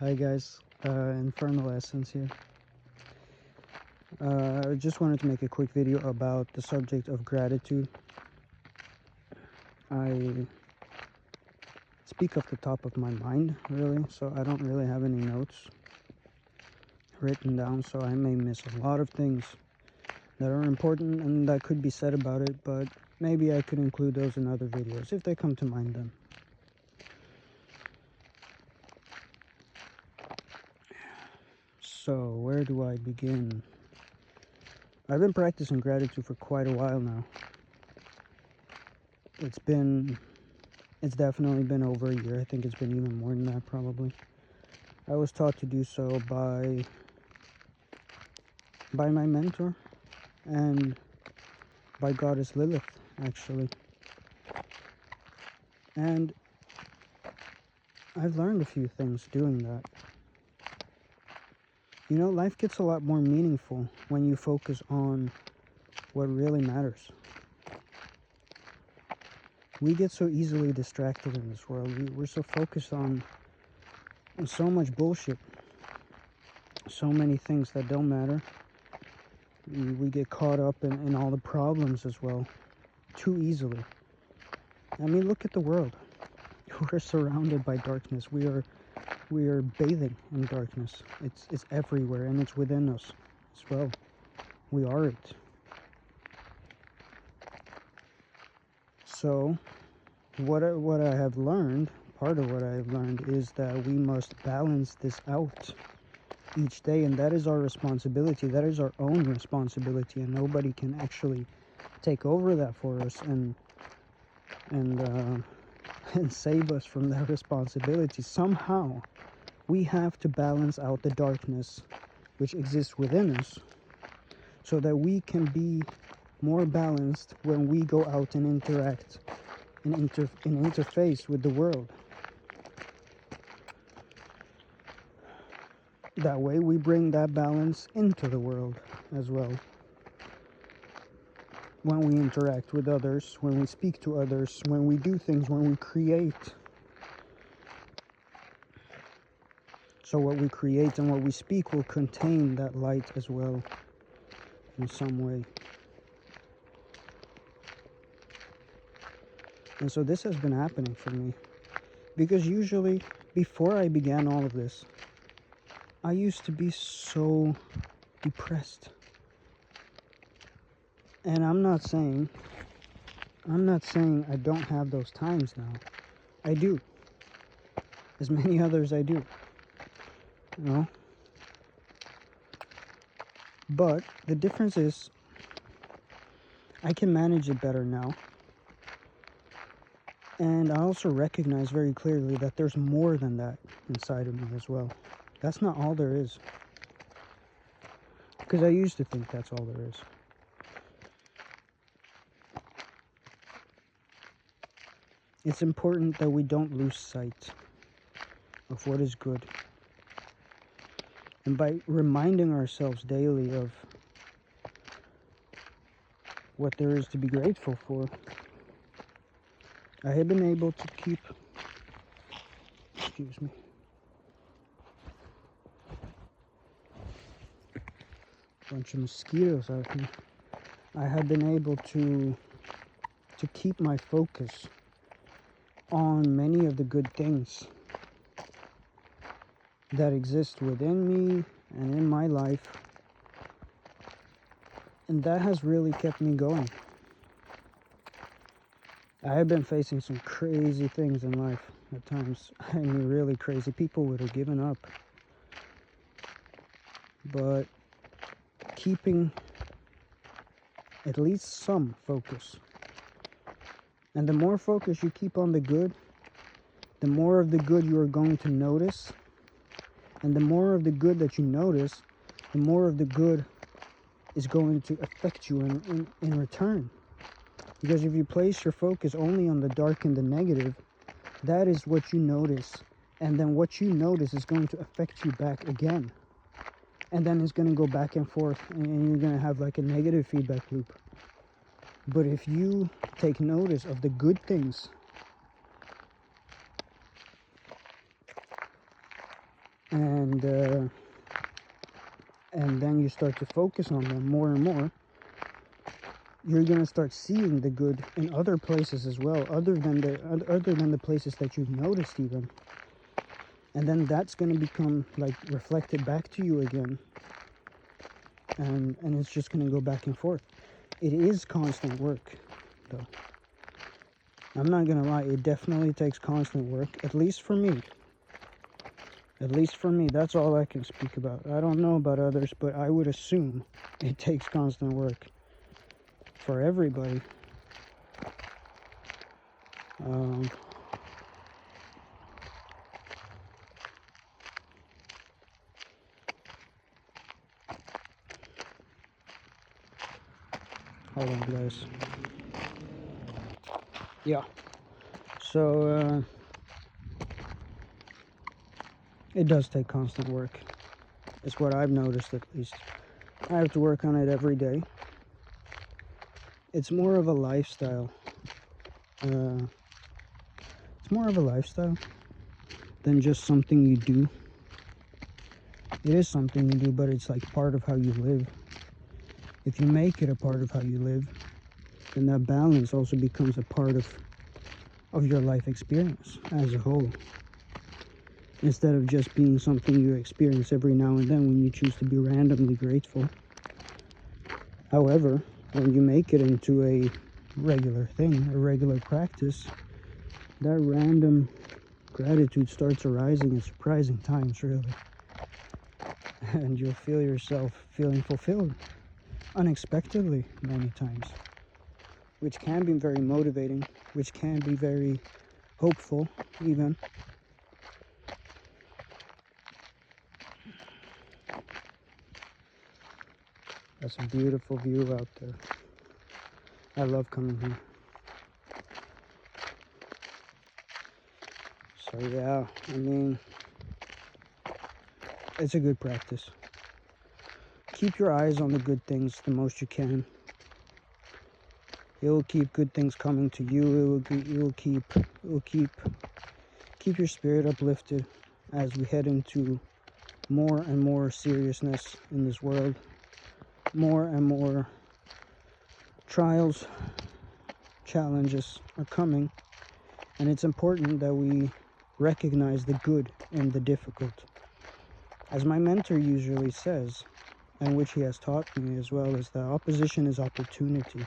Hi guys, Infernal Essence here. I just wanted to make a quick video about the subject of gratitude. I speak off the top of my mind, really, so I don't really have any notes written down, so I may miss a lot of things that are important and that could be said about it, but maybe I could include those in other videos if they come to mind then. So, where do I begin? I've been practicing gratitude for quite a while now. It's definitely been over a year. I think it's been even more than that, probably. I was taught to do so by my mentor and by Goddess Lilith, actually. And I've learned a few things doing that. You know, life gets a lot more meaningful when you focus on what really matters. We get so easily distracted in this world. We're so focused on so much bullshit, so many things that don't matter. We get caught up in all the problems as well, too easily. I mean, look at the world. We're surrounded by darkness. We are bathing in darkness. It's everywhere, and it's within us as well. We are it. So, what I have learned, part of what I have learned, is that we must balance this out each day, and that is our responsibility. That is our own responsibility, and nobody can actually take over that for us and save us from that responsibility. Somehow we have to balance out the darkness which exists within us so that we can be more balanced when we go out and interact and interface with the world. That way we bring that balance into the world as well. When we interact with others, when we speak to others, when we do things, when we create. So what we create and what we speak will contain that light as well in some way. And so this has been happening for me. Because usually, before I began all of this, I used to be so depressed. And I'm not saying I don't have those times now. I do. As many others I do. You know? But the difference is I can manage it better now. And I also recognize very clearly that there's more than that inside of me as well. That's not all there is. Because I used to think that's all there is. It's important that we don't lose sight of what is good. And by reminding ourselves daily of what there is to be grateful for, I have been able to keep, excuse me, a bunch of mosquitoes out here. I have been able to keep my focus on many of the good things that exist within me and in my life, and that has really kept me going. I have been facing some crazy things in life at times. I mean, really crazy. People would have given up. But keeping at least some focus. And the more focus you keep on the good, the more of the good you are going to notice. And the more of the good that you notice, the more of the good is going to affect you in return. Because if you place your focus only on the dark and the negative, that is what you notice. And then what you notice is going to affect you back again. And then it's going to go back and forth, and you're going to have like a negative feedback loop. But if you take notice of the good things, and then you start to focus on them more and more, you're going to start seeing the good in other places as well, other than the places that you've noticed even. And then that's going to become like reflected back to you again, and it's just going to go back and forth. It is constant work, though. I'm not going to lie, it definitely takes constant work, at least for me. At least for me, that's all I can speak about. I don't know about others, but I would assume it takes constant work for everybody. Hold on, guys. Yeah. So, it does take constant work. It's what I've noticed, at least. I have to work on it every day. It's more of a lifestyle. It's more of a lifestyle than just something you do. It is something you do, but it's like part of how you live. If you make it a part of how you live, then that balance also becomes a part of your life experience as a whole. Instead of just being something you experience every now and then when you choose to be randomly grateful. However, when you make it into a regular thing, a regular practice, that random gratitude starts arising at surprising times, really. And you'll feel yourself feeling fulfilled unexpectedly many times, which can be very motivating, which can be very hopeful even. That's a beautiful view out there. I love coming here. So yeah, I mean, it's a good practice. Keep your eyes on the good things the most you can. It will keep good things coming to you. It will keep your spirit uplifted as we head into more and more seriousness in this world. More and more trials, challenges are coming, and it's important that we recognize the good in the difficult. As my mentor usually says, and which he has taught me as well, is that opposition is opportunity.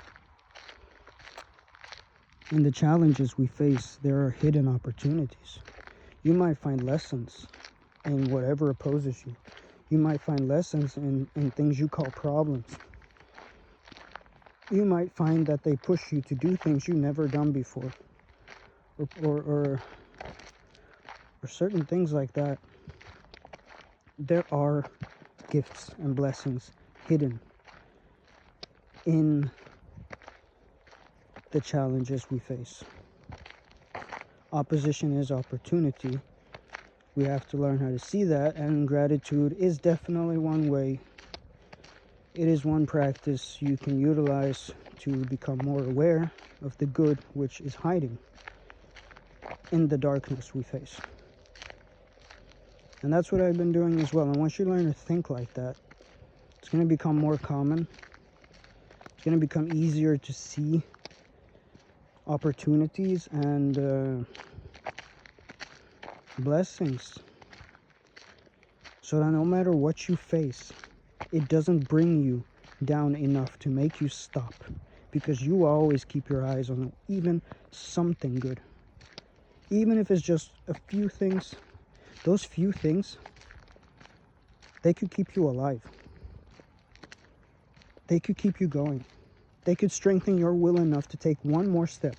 In the challenges we face, there are hidden opportunities. You might find lessons in whatever opposes you. You might find lessons in things you call problems. You might find that they push you to do things you've never done before. Or certain things like that. There are gifts and blessings hidden in the challenges we face. Opposition is opportunity. We have to learn how to see that, and gratitude is definitely one way. It is one practice you can utilize to become more aware of the good which is hiding in the darkness we face. And that's what I've been doing as well. And once you learn to think like that, it's going to become more common. It's going to become easier to see opportunities and blessings, so that no matter what you face, it doesn't bring you down enough to make you stop, because you always keep your eyes on even something good. Even if it's just a few things, those few things, they could keep you alive. They could keep you going. They could strengthen your will enough to take one more step,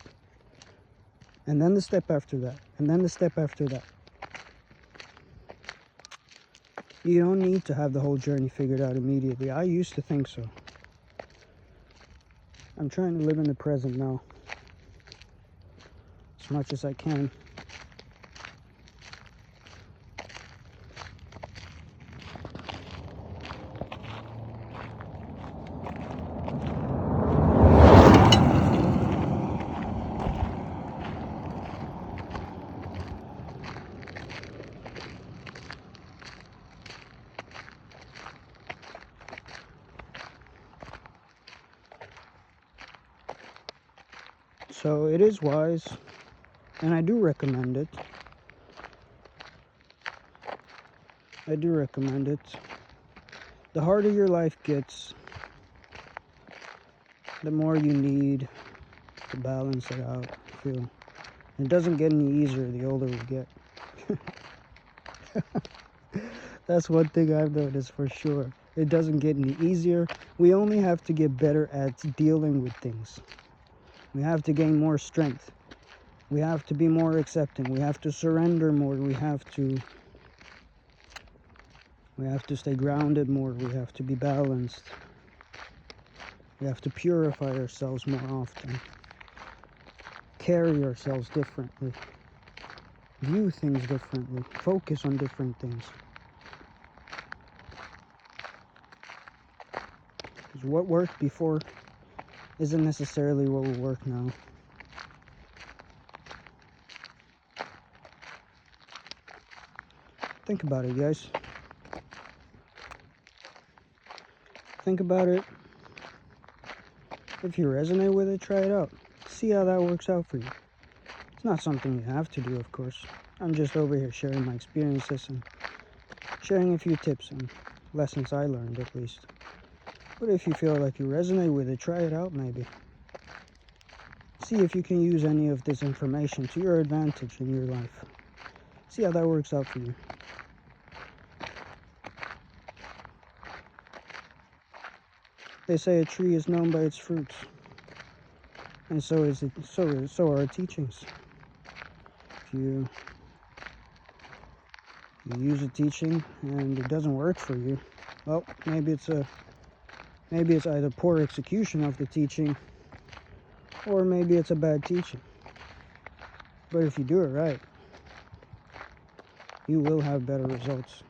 and then the step after that, and then the step after that. You don't need to have the whole journey figured out immediately. I used to think so. I'm trying to live in the present now, as much as I can. So it is wise, and I do recommend it. I do recommend it. The harder your life gets, the more you need to balance it out. I feel it doesn't get any easier the older we get. That's one thing I've noticed for sure. It doesn't get any easier. We only have to get better at dealing with things. We have to gain more strength. We have to be more accepting. We have to surrender more. We have to stay grounded more. We have to be balanced. We have to purify ourselves more often. Carry ourselves differently. View things differently. Focus on different things. Because what worked before isn't necessarily what will work now. Think about it, guys. Think about it. If you resonate with it, try it out. See how that works out for you. It's not something you have to do, of course. I'm just over here sharing my experiences and sharing a few tips and lessons I learned, at least. But if you feel like you resonate with it, try it out maybe. See if you can use any of this information to your advantage in your life. See how that works out for you. They say a tree is known by its fruits, and so is it. So are our teachings. If you use a teaching and it doesn't work for you, well, maybe it's either poor execution of the teaching, or maybe it's a bad teaching. But if you do it right, you will have better results.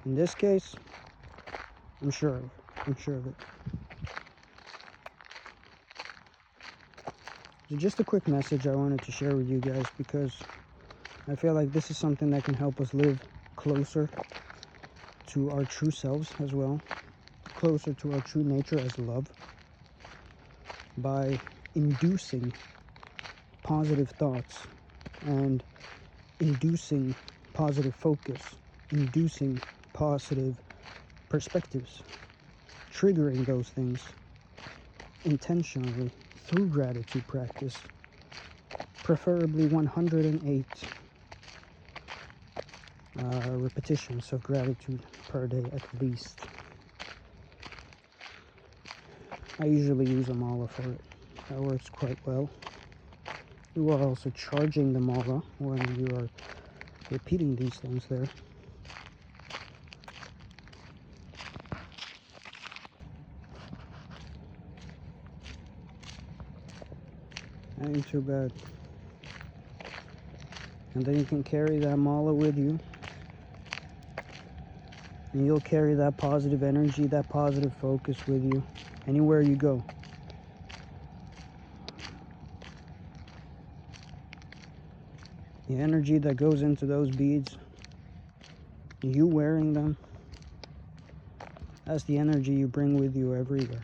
In this case, I'm sure of it. So just a quick message I wanted to share with you guys, because I feel like this is something that can help us live closer to our true selves as well, closer to our true nature as love, by inducing positive thoughts and inducing positive focus, inducing positive perspectives, triggering those things intentionally through gratitude practice, preferably 108 repetitions of gratitude per day at least. I usually use a mala for it. That works quite well. You are also charging the mala when you are repeating these things there. Ain't too bad. And then you can carry that mala with you, and you'll carry that positive energy, that positive focus with you anywhere you go. The energy that goes into those beads, you wearing them, that's the energy you bring with you everywhere.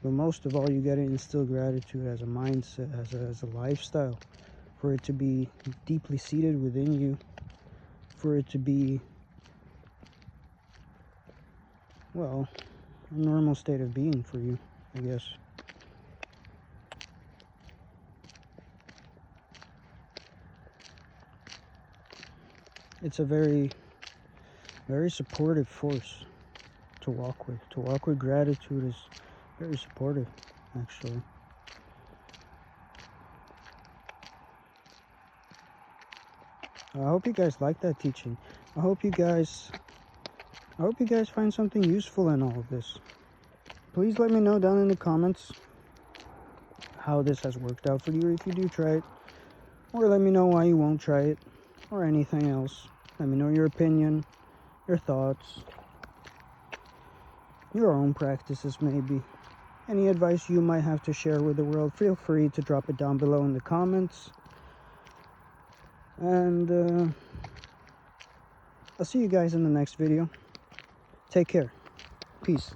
But most of all, you got to instill gratitude as a mindset, as a lifestyle, for it to be deeply seated within you, for it to be, well, a normal state of being for you, I guess. It's a very, very supportive force to walk with. To walk with gratitude is very supportive, actually. I hope you guys like that teaching. I hope you guys find something useful in all of this. Please let me know down in the comments how this has worked out for you if you do try it, or let me know why you won't try it, or anything else. Let me know your opinion, your thoughts, your own practices maybe. Any advice you might have to share with the world, feel free to drop it down below in the comments. And I'll see you guys in the next video. Take care. Peace.